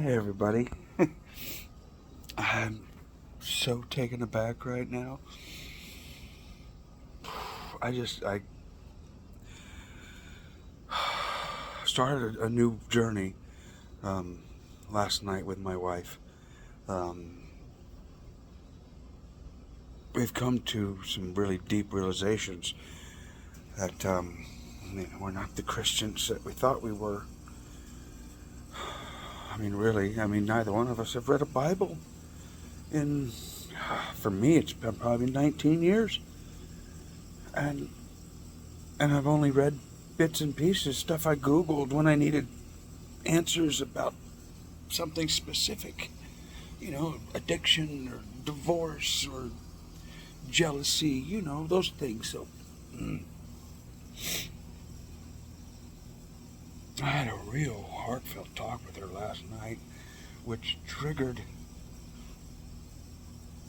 Hey everybody. I'm so taken aback right now. I started a new journey um, last night with my wife. Um, we've come to some really deep realizations that we're not the Christians that we thought we were. Neither one of us have read a Bible in, for me, it's been probably 19 years, and I've only read bits and pieces, stuff I Googled when I needed answers about something specific, addiction or divorce or jealousy, those things. So I had a real heartfelt talk with her last night, which triggered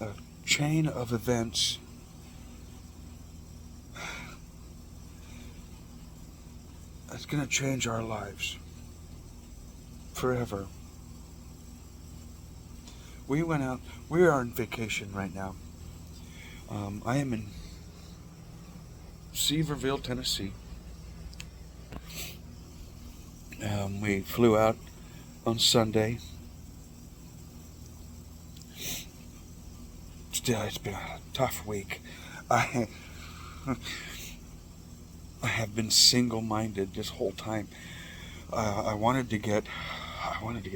a chain of events that's going to change our lives forever. We are on vacation right now. I am in Sevierville, Tennessee. We flew out on Sunday. Still, it's been a tough week. I have been single-minded this whole time. I wanted to get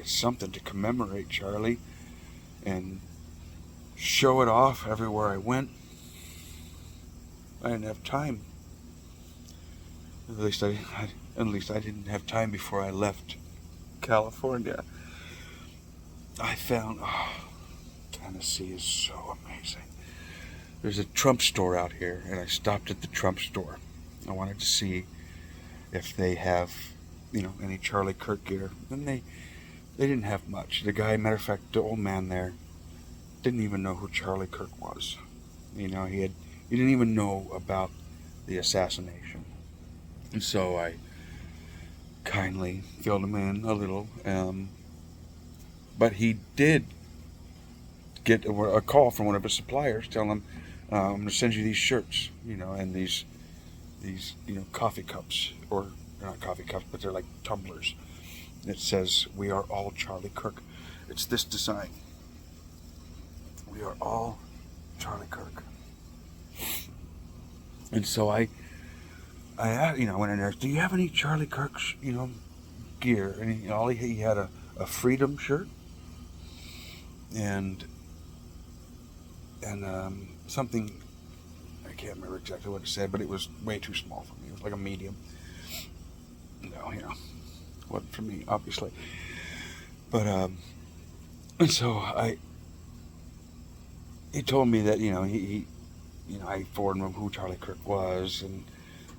something to commemorate Charlie and show it off everywhere I went. I didn't have time. At least I didn't have time before I left California. I found, Tennessee is so amazing. There's a Trump store out here, and I stopped at the Trump store. I wanted to see if they have, any Charlie Kirk gear. And they didn't have much. The guy, matter of fact, the old man there, didn't even know who Charlie Kirk was. He didn't even know about the assassination. And so I kindly filled him in a little. But he did get a call from one of his suppliers telling him, I'm going to send you these shirts, and these coffee cups, or they're not coffee cups, but they're like tumblers. It says, "We are all Charlie Kirk." It's this design. We are all Charlie Kirk. And so I went in there. Do you have any Charlie Kirk, gear? And he had a Freedom shirt and something. I can't remember exactly what it said, but it was way too small for me. It was like a medium. No, wasn't for me, obviously. But and so he told me that I informed him who Charlie Kirk was,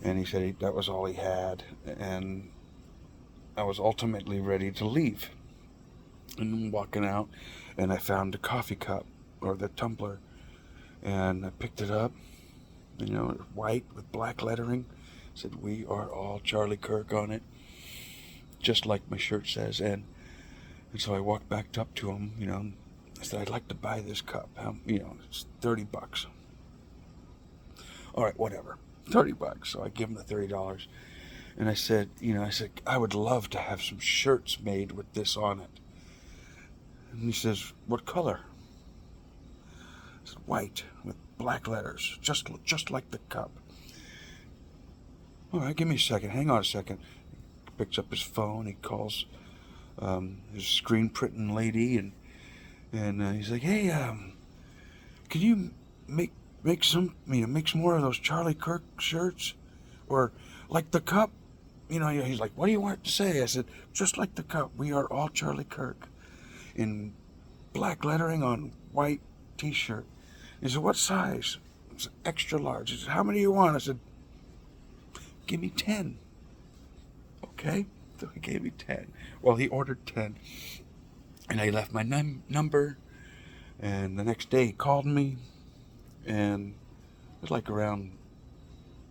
and he said that was all he had, and I was ultimately ready to leave. And I'm walking out, and I found the coffee cup, or the tumbler, and I picked it up. White with black lettering. It said, "We are all Charlie Kirk" on it, just like my shirt says. And so I walked back up to him, I said, "I'd like to buy this cup. It's $30. All right, whatever, $30. So I give him the $30, and I said, I would love to have some shirts made with this on it. And he says, "What color?" I said, "White with black letters, just like the cup." All right, give me a second. Hang on a second. He picks up his phone. He calls his screen printing lady, and he's like, "Hey, can you make some more of those Charlie Kirk shirts, or like the cup?" He's like, "What do you want it to say?" I said, "Just like the cup. We are all Charlie Kirk," in black lettering on white T-shirt. He said, "What size?" I said, "Extra large." He said, "How many do you want?" I said, "Give me 10. Okay? So he gave me 10. Well, he ordered 10. And I left my number. And the next day he called me. And it was like around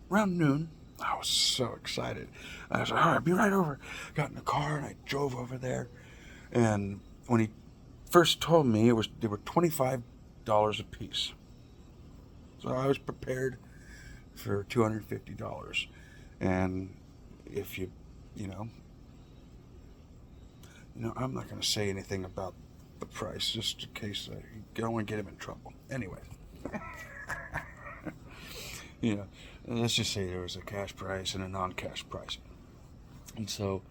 noon. I was so excited. I was like, "All right, I'll be right over." Got in the car and I drove over there. And when he first told me they were $25 a piece. So I was prepared for $250. And if you know, I'm not going to say anything about the price just in case I don't want to get him in trouble. Anyway, let's just say there was a cash price and a non-cash price. And so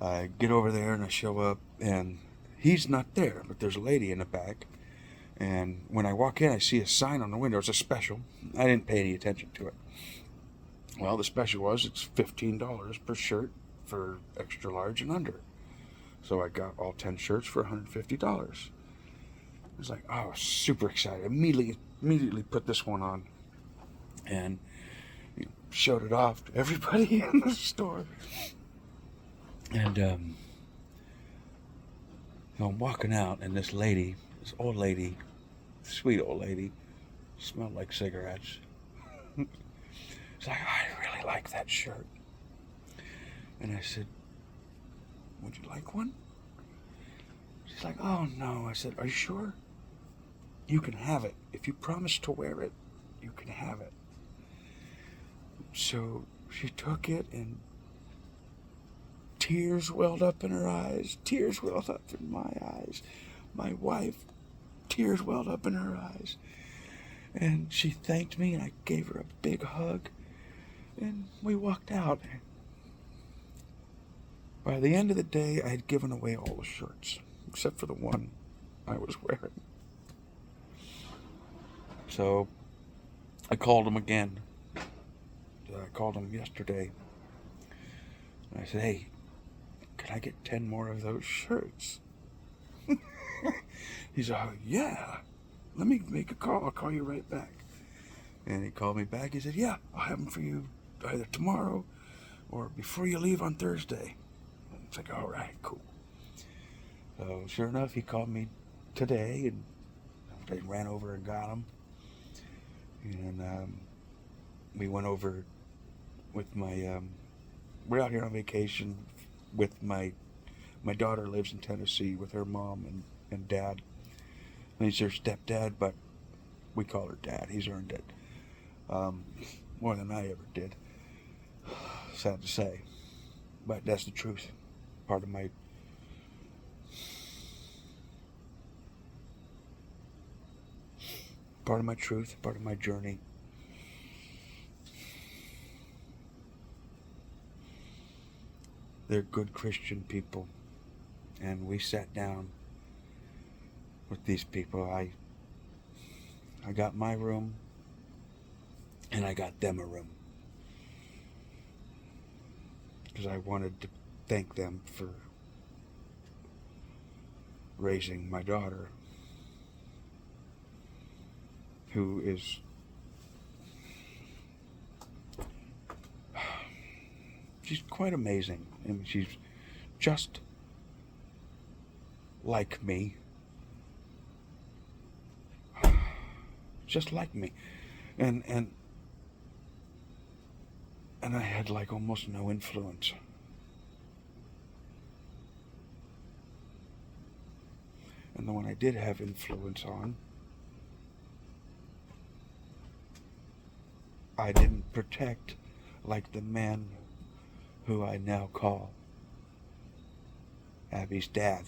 I get over there and I show up and he's not there, but there's a lady in the back. And when I walk in, I see a sign on the window. It's a special. I didn't pay any attention to it. Well, the special was it's $15 per shirt for extra large and under. So I got all 10 shirts for $150. I was like, oh, super excited. Immediately put this one on and showed it off to everybody in the store. And I'm walking out, and this old lady, sweet old lady, smelled like cigarettes. She's like, I really like that shirt. And I said, would you like one? She's like, oh no. I said, are you sure? You can have it. If you promise to wear it, you can have it. So she took it and tears welled up in her eyes. Tears welled up in my eyes. My wife, tears welled up in her eyes. And she thanked me and I gave her a big hug. And we walked out. By the end of the day, I had given away all the shirts, except for the one I was wearing. So I called him again. I called him yesterday. And I said, hey, can I get 10 more of those shirts? He's like, yeah, let me make a call. I'll call you right back. And he called me back. He said, yeah, I'll have them for you either tomorrow or before you leave on Thursday. It's like, all right, cool. So sure enough, he called me today, and I ran over and got him. And we went over with my, we're out here on vacation with my daughter lives in Tennessee with her mom and dad. And he's her stepdad, but we call her dad. He's earned it. More than I ever did. Sad to say. But that's the truth. Part of my truth, part of my journey. They're good Christian people. And we sat down with these people. I got my room and I got them a room. Because I wanted to thank them for raising my daughter, who is she's quite amazing. I mean, she's just like me. Just like me. And I had like almost no influence. And the one I did have influence on, I didn't protect like the man who I now call Abby's dad.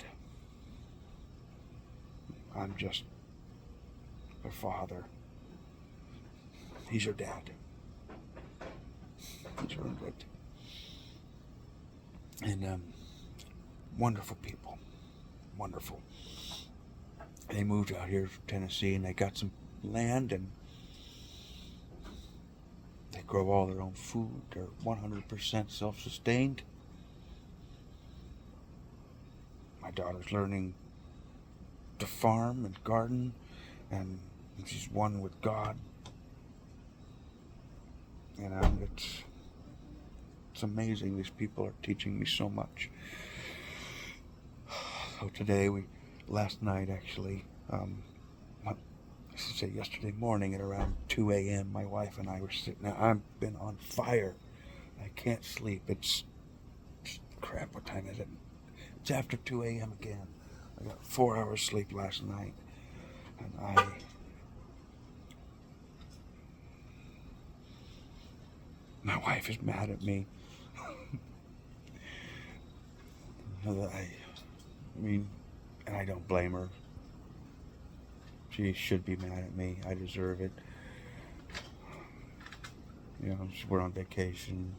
I'm just her father. He's her dad. He's earned it. And wonderful people. Wonderful. They moved out here from Tennessee and they got some land and they grow all their own food. They're 100% self-sustained. My daughter's learning to farm and garden, and she's one with God. And it's amazing. These people are teaching me so much. So today, last night actually, I should say yesterday morning at around 2 a.m., my wife and I were sitting. Now, I've been on fire. I can't sleep. Crap, what time is it? It's after 2 a.m. again. I got 4 hours sleep last night, and my wife is mad at me. I mean, and I don't blame her. She should be mad at me. I deserve it. You know, we're on vacation.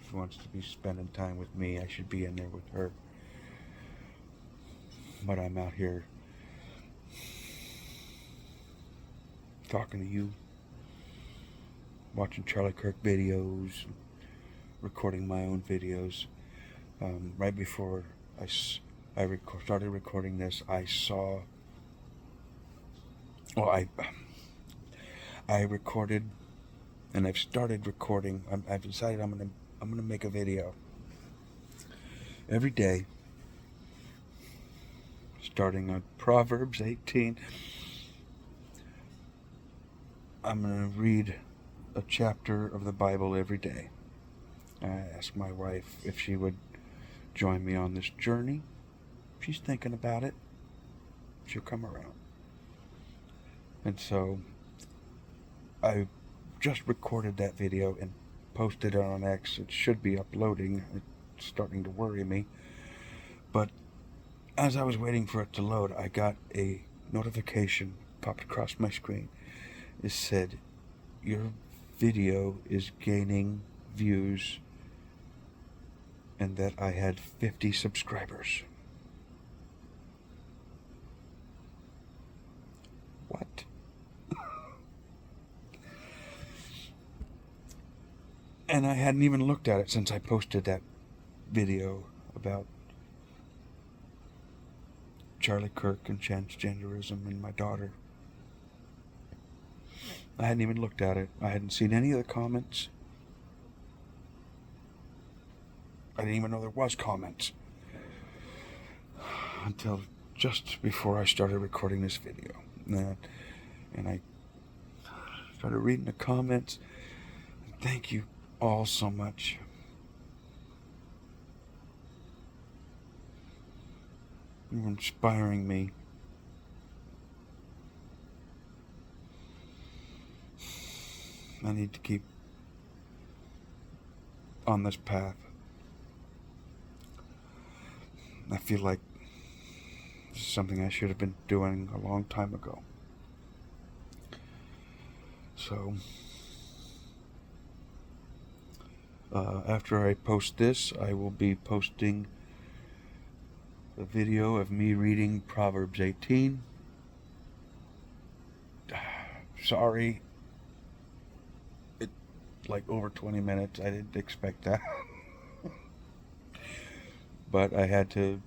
She wants to be spending time with me. I should be in there with her. But I'm out here talking to you, watching Charlie Kirk videos, recording my own videos. Right before I started recording this, I saw. Well, I recorded, and I've started recording. I've decided I'm gonna make a video every day, starting on Proverbs 18. I'm gonna read a chapter of the Bible every day. I asked my wife if she would join me on this journey. She's thinking about it. She'll come around. And so I just recorded that video and posted it on X. It should be uploading. It's starting to worry me. But as I was waiting for it to load, I got a notification popped across my screen. It said, your video is gaining views, and that I had 50 subscribers. What? And I hadn't even looked at it since I posted that video about Charlie Kirk and transgenderism and my daughter. I hadn't even looked at it. I hadn't seen any of the comments. I didn't even know there was comments until just before I started recording this video. And I started reading the comments. Thank you all so much. You're inspiring me. I need to keep on this path. I feel like this is something I should have been doing a long time ago. So, after I post this, I will be posting a video of me reading Proverbs 18. Sorry. Like over 20 minutes. I didn't expect that. But I had to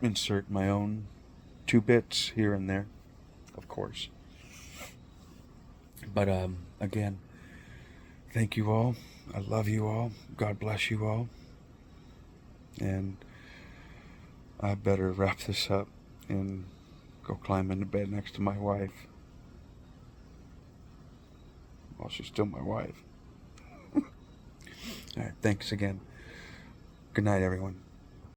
insert my own 2 bits here and there, of course. But again, thank you all. I love you all. God bless you all. And I better wrap this up and go climb into bed next to my wife. Well, she's still my wife. All right, thanks again. Good night, everyone.